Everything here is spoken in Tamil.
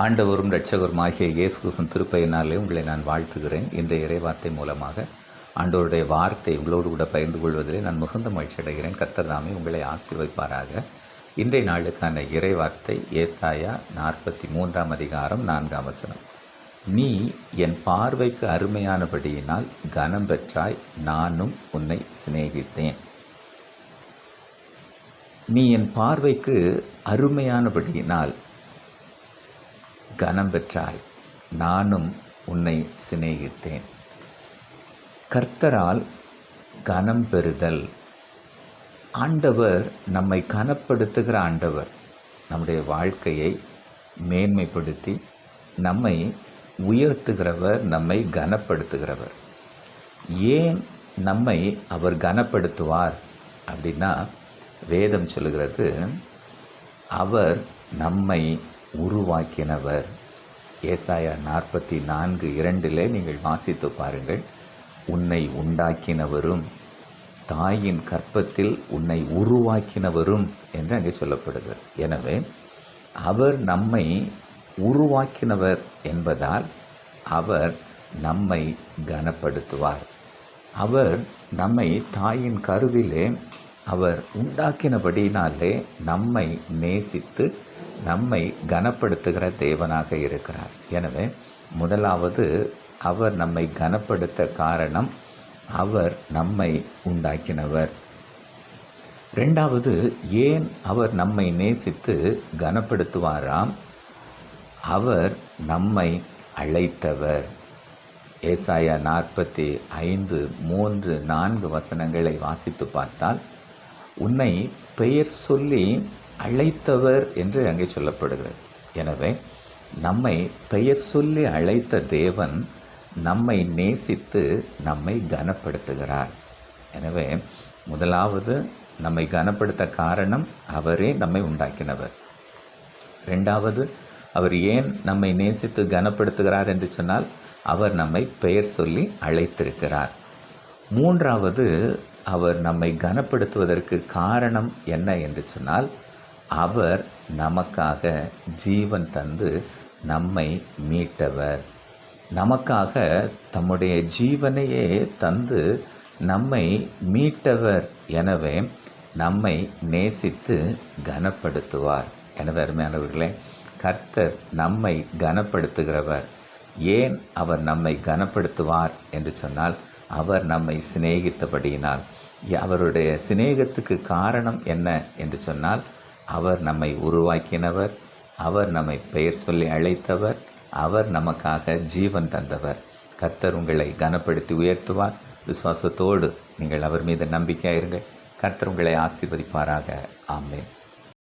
ஆண்டவரும் இரட்சகருமாகிய இயேசு கிறிஸ்துவின் திருப்பெயரினாலே உங்களை நான் வாழ்த்துகிறேன். இன்றைய இறைவார்த்தை மூலமாக ஆண்டவருடைய வார்த்தை உங்களோடு கூட பகிர்ந்து கொள்வதிலே நான் மிகுந்த மகிழ்ச்சி அடைகிறேன். கர்த்தர் தாமே உங்களை ஆசீர்வதிப்பாராக. இன்றைய நாளுக்கான இறைவார்த்தை ஏசாயா 43 அதிகாரம் 4 வசனம். நீ என் பார்வைக்கு அருமையானபடியினால் கனம் பெற்றாய், நானும் உன்னை சிநேகித்தேன். நீ என் பார்வைக்கு அருமையானபடியினால் கனம் பெற்றாய், நானும் உன்னை சிநேகித்தேன். கர்த்தரால் கனம் பெறுதல். ஆண்டவர் நம்மை கனப்படுத்துகிற ஆண்டவர். நம்முடைய வாழ்க்கையை மேன்மைப்படுத்தி நம்மை உயர்த்துகிறவர், நம்மை கனப்படுத்துகிறவர். ஏன் நம்மை அவர் கனப்படுத்துவார் அப்படின்னா, வேதம் சொல்லுகிறது, அவர் நம்மை உருவாக்கினவர். ஏசாயா 44:2 நீங்கள் வாசித்து பாருங்கள். உன்னை உண்டாக்கினவரும் தாயின் கற்பத்தில் உன்னை உருவாக்கினவரும் என்று அங்கே சொல்லப்படுகிறது. எனவே அவர் நம்மை உருவாக்கினவர் என்பதால் அவர் நம்மை கனப்படுத்துவார். அவர் நம்மை தாயின் கருவிலே அவர் உண்டாக்கினபடினாலே நம்மை நேசித்து நம்மை கனப்படுத்துகிற தேவனாக இருக்கிறார். எனவே முதலாவது, அவர் நம்மை கனப்படுத்த காரணம் அவர் நம்மை உண்டாக்கினவர். இரண்டாவது, ஏன் அவர் நம்மை நேசித்து கனப்படுத்துவாராம்? அவர் நம்மை அழைத்தவர். ஏசாயா 45:3-4 வசனங்களை வாசித்து பார்த்தால், உன்னை பெயர் சொல்லி அழைத்தவர் என்று அங்கே சொல்லப்படுகிறது. எனவே நம்மை பெயர் சொல்லி அழைத்த தேவன் நம்மை நேசித்து நம்மை கனப்படுத்துகிறார். எனவே முதலாவது, நம்மை கனப்படுத்த காரணம் அவரே நம்மை உண்டாக்கினவர். இரண்டாவது, அவர் ஏன் நம்மை நேசித்து கனப்படுத்துகிறார் என்று சொன்னால், அவர் நம்மை பெயர் சொல்லி அழைத்திருக்கிறார். மூன்றாவது, அவர் நம்மை கனப்படுத்துவதற்கு காரணம் என்ன என்று சொன்னால், அவர் நமக்காக ஜீவன் தந்து நம்மை மீட்டவர். நமக்காக தம்முடைய ஜீவனையே தந்து நம்மை மீட்டவர். எனவே நம்மை நேசித்து கனப்படுத்துவார். எனவே அருமையானவர்களே, கர்த்தர் நம்மை கனப்படுத்துகிறவர். ஏன் அவர் நம்மை கனப்படுத்துவார் என்று சொன்னால், அவர் நம்மை சிநேகித்தபடியினால். அவருடைய சிநேகத்துக்கு காரணம் என்ன என்று சொன்னால், அவர் நம்மை உருவாக்கினவர், அவர் நம்மை பெயர் சொல்லி அழைத்தவர், அவர் நமக்காக ஜீவன் தந்தவர். கர்த்தர் உங்களை கனப்படுத்தி உயர்த்துவார். விசுவாசத்தோடு நீங்கள் அவர் மீது நம்பிக்கையாயிருங்கள். கர்த்தர் உங்களை ஆசீர்வதிப்பாராக. ஆமென்.